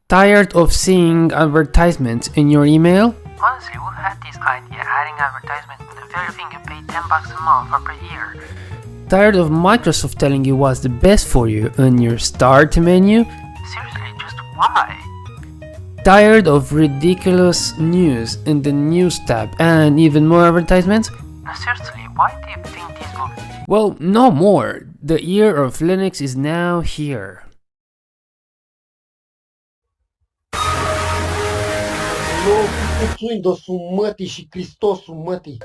Tired of seeing advertisements in your email? Honestly, who had this idea adding advertisements to the very thing you pay $10 a month or per year? Tired of Microsoft telling you what's the best for you in your start menu? Seriously, just why? Tired of ridiculous news in the news tab and even more advertisements? No, seriously, why do you think this will... Well, no more. The year of Linux is now here. Cu Windows-ul mătii și Cristosul mătii.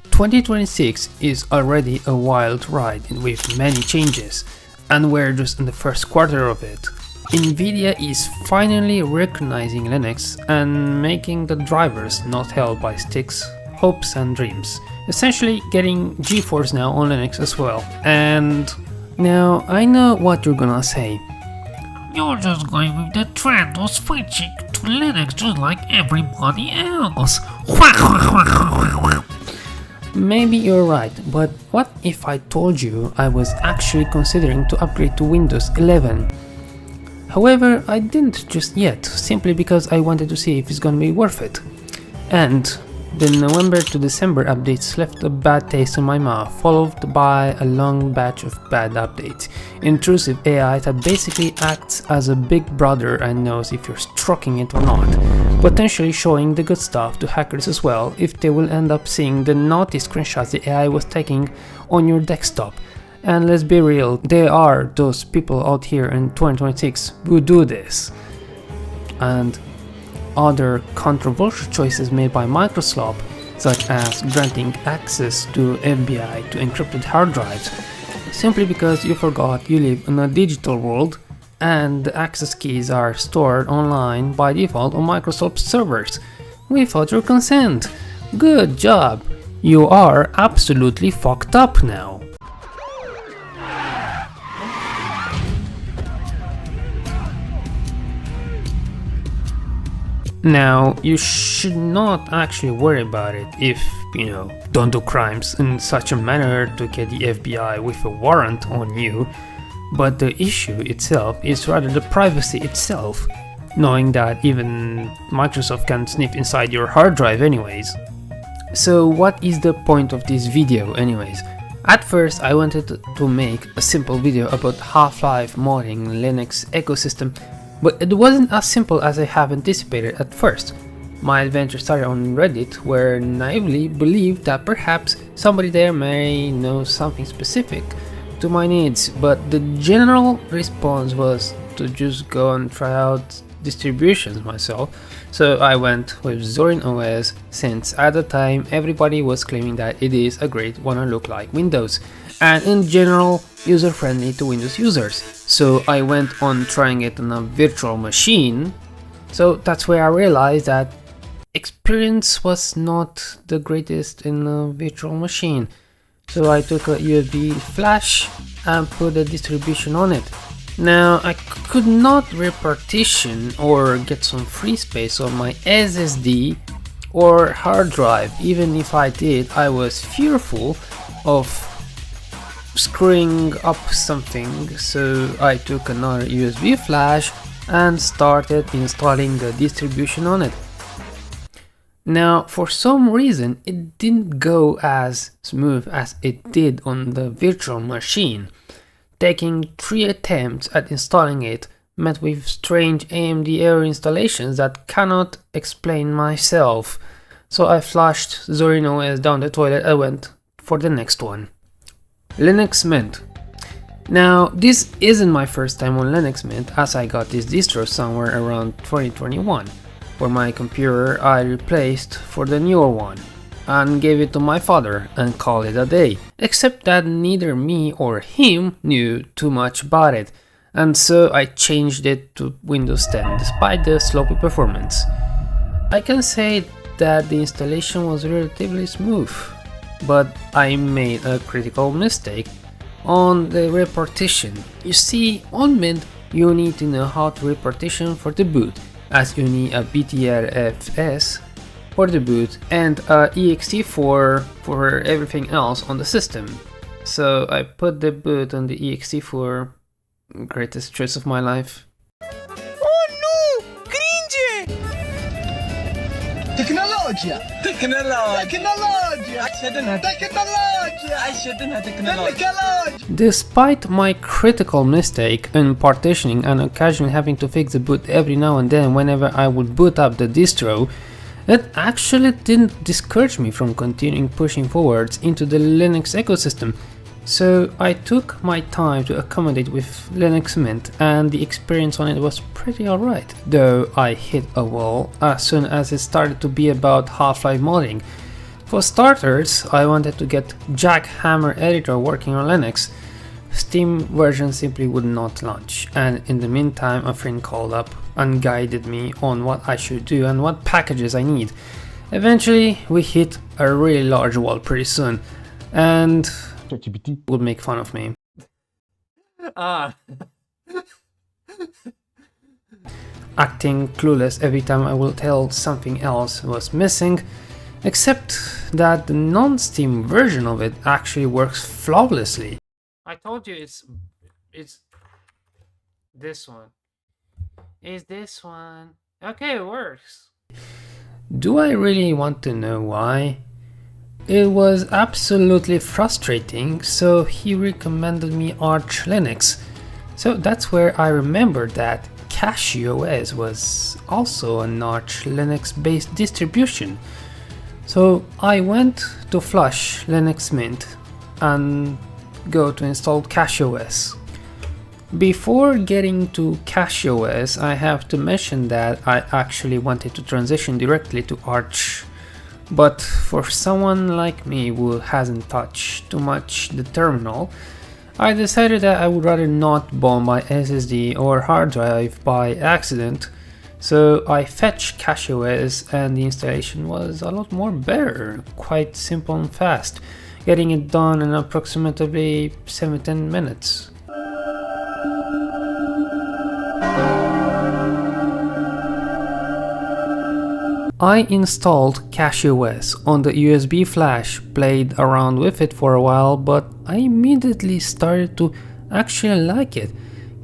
"2026 is already a wild ride with many changes, and we're just in the first quarter of it. Nvidia is finally recognizing Linux and making the drivers not held by sticks, hopes and dreams, essentially getting GeForce now on Linux as well. And now I know what you're gonna say. You're just going with the trend of switching to Linux just like everybody else. Maybe you're right, but what if I told you I was actually considering to upgrade to Windows 11? However, I didn't just yet, simply because I wanted to see if it's gonna be worth it. And the November to December updates left a bad taste in my mouth, followed by a long batch of bad updates. Intrusive AI that basically acts as a big brother and knows if you're stroking it or not, potentially showing the good stuff to hackers as well if they will end up seeing the naughty screenshots the AI was taking on your desktop. And let's be real, there are those people out here in 2026 who do this. And other controversial choices made by Microsoft, such as granting access to FBI to encrypted hard drives, simply because you forgot you live in a digital world and the access keys are stored online by default on Microsoft servers without your consent. Good job! You are absolutely fucked up now. Now, you should not actually worry about it if, don't do crimes in such a manner to get the FBI with a warrant on you, but the issue itself is rather the privacy itself, knowing that even Microsoft can sniff inside your hard drive anyways. So what is the point of this video anyways? At first I wanted to make a simple video about Half-Life modding Linux ecosystem, but it wasn't as simple as I have anticipated at first. My adventure started on Reddit, where I naively believed that perhaps somebody there may know something specific to my needs, but the general response was to just go and try out distributions myself. So I went with ZorinOS, since at the time everybody was claiming that it is a great wanna look like Windows, and in general user-friendly to Windows users. So I went on trying it on a virtual machine. So that's where I realized that experience was not the greatest in a virtual machine. So I took a USB flash and put a distribution on it. Now I could not repartition or get some free space on my SSD or hard drive. Even if I did, I was fearful of screwing up something, so I took another USB flash and started installing the distribution on it. Now, for some reason, it didn't go as smooth as it did on the virtual machine. Taking 3 attempts at installing it met with strange AMD error installations that cannot explain myself. So I flushed ZorinOS down the toilet and went for the next one. Linux Mint. Now, this isn't my first time on Linux Mint, as I got this distro somewhere around 2021. For my computer, I replaced for the newer one and gave it to my father and called it a day, except that neither me or him knew too much about it, and so I changed it to Windows 10 despite the sloppy performance. I can say that the installation was relatively smooth, but I made a critical mistake on the repartition. You see, on Mint you need to know how to repartition for the boot, as you need a BTRFS for the boot and ext4 for everything else on the system. So I put the boot on the ext4, greatest stress of my life. Oh no! Cringe! تكنولوجيا I shouldn't have technology. Despite my critical mistake in partitioning and occasionally having to fix the boot every now and then whenever I would boot up the distro, it actually didn't discourage me from continuing pushing forwards into the Linux ecosystem. So I took my time to accommodate with Linux Mint, and the experience on it was pretty alright, though I hit a wall as soon as it started to be about Half-Life modding. For starters, I wanted to get Jackhammer editor working on Linux. Steam version simply would not launch, and in the meantime a friend called up and guided me on what I should do and what packages I need. Eventually we hit a really large wall pretty soon, and would make fun of me. Acting clueless every time I will tell something else was missing, except that the non-Steam version of it actually works flawlessly. I told you it's this one. It's this one. Okay, it works. Do I really want to know why? It was absolutely frustrating, so he recommended me Arch Linux. So that's where I remembered that CachyOS was also an Arch Linux based distribution. So I went to flush Linux Mint and go to install CachyOS. Before getting to CachyOS, I have to mention that I actually wanted to transition directly to Arch. But for someone like me who hasn't touched too much the terminal, I decided that I would rather not bomb my SSD or hard drive by accident. So I fetched CachyOS and the installation was a lot more better, quite simple and fast, getting it done in approximately 7-10 minutes. I installed CachyOS on the USB flash, played around with it for a while, but I immediately started to actually like it.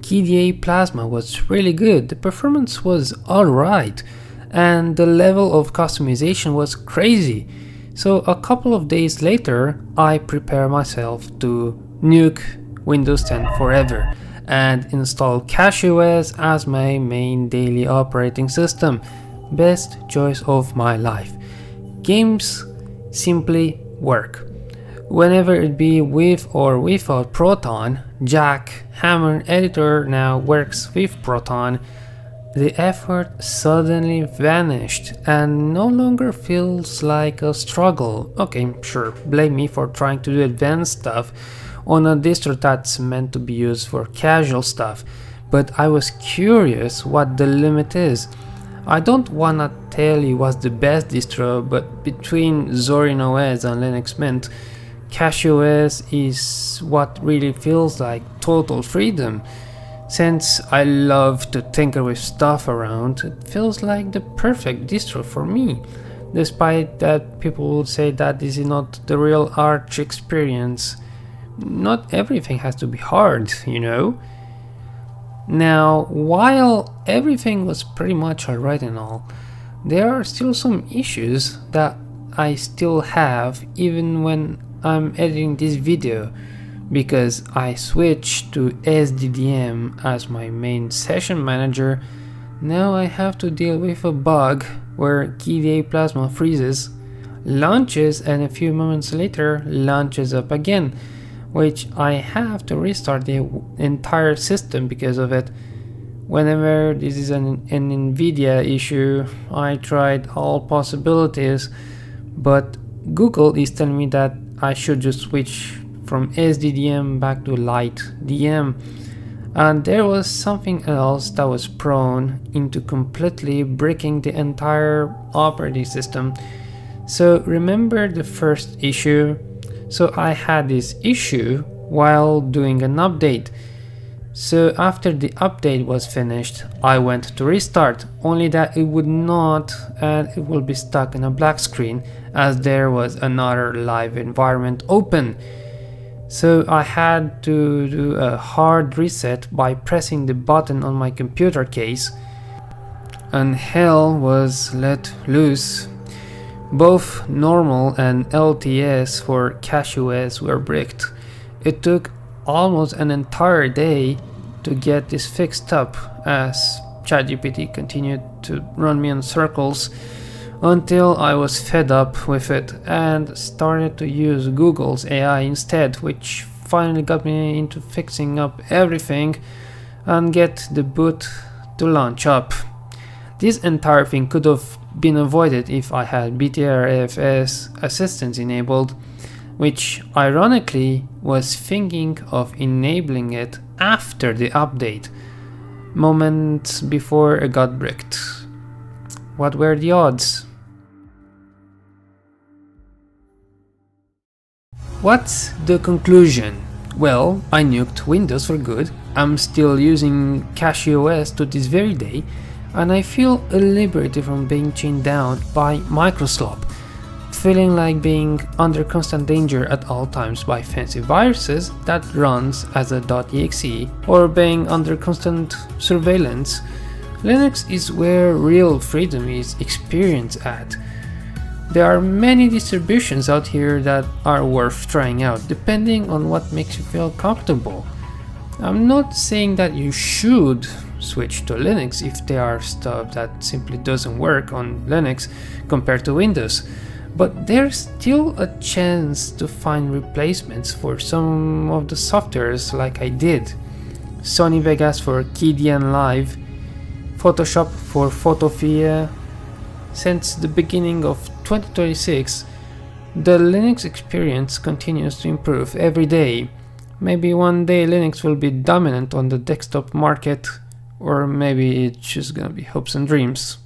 KDE Plasma was really good, the performance was alright, and the level of customization was crazy. So a couple of days later, I prepare myself to nuke Windows 10 forever and install CachyOS as my main daily operating system. Best choice of my life. Games simply work. Whenever it be with or without Proton, Jackhammer editor now works with Proton. The effort suddenly vanished and no longer feels like a struggle. Okay, sure, blame me for trying to do advanced stuff on a distro that's meant to be used for casual stuff, but I was curious what the limit is. I don't wanna tell you what's the best distro, but between ZorinOS and Linux Mint, CachyOS is what really feels like total freedom. Since I love to tinker with stuff around, it feels like the perfect distro for me. Despite that people would say that this is not the real Arch experience. Not everything has to be hard, you know? Now, while everything was pretty much alright and all, there are still some issues that I still have even when I'm editing this video, because I switched to SDDM as my main session manager. Now I have to deal with a bug where KDE Plasma freezes, launches, and a few moments later launches up again, which I have to restart the entire system because of it. Whenever this is an NVIDIA issue, I tried all possibilities, but Google is telling me that I should just switch from SDDM back to Light DM, and there was something else that was prone into completely breaking the entire operating system. So remember the first issue? So I had this issue while doing an update. So after the update was finished, I went to restart, only that it would not, and it will be stuck in a black screen as there was another live environment open. So I had to do a hard reset by pressing the button on my computer case, and hell was let loose. Both normal and LTS for CachyOS were bricked. It took almost an entire day to get this fixed up as ChatGPT continued to run me in circles until I was fed up with it and started to use Google's AI instead, which finally got me into fixing up everything and get the boot to launch up. This entire thing could have been avoided if I had BTRFS assistance enabled, which ironically was thinking of enabling it after the update, moments before it got bricked. What were the odds? What's the conclusion? Well, I nuked Windows for good, I'm still using CachyOS to this very day, and I feel liberated from being chained down by Microslop, feeling like being under constant danger at all times by fancy viruses that runs as a .exe, or being under constant surveillance. Linux is where real freedom is experienced at. There are many distributions out here that are worth trying out, depending on what makes you feel comfortable. I'm not saying that you should switch to Linux if there are stuff that simply doesn't work on Linux compared to Windows, but there's still a chance to find replacements for some of the softwares like I did. Sony Vegas for Kdenlive Live, Photoshop for Photopia. Since the beginning of 2026, the Linux experience continues to improve every day. Maybe one day Linux will be dominant on the desktop market, or maybe it's just gonna be hopes and dreams.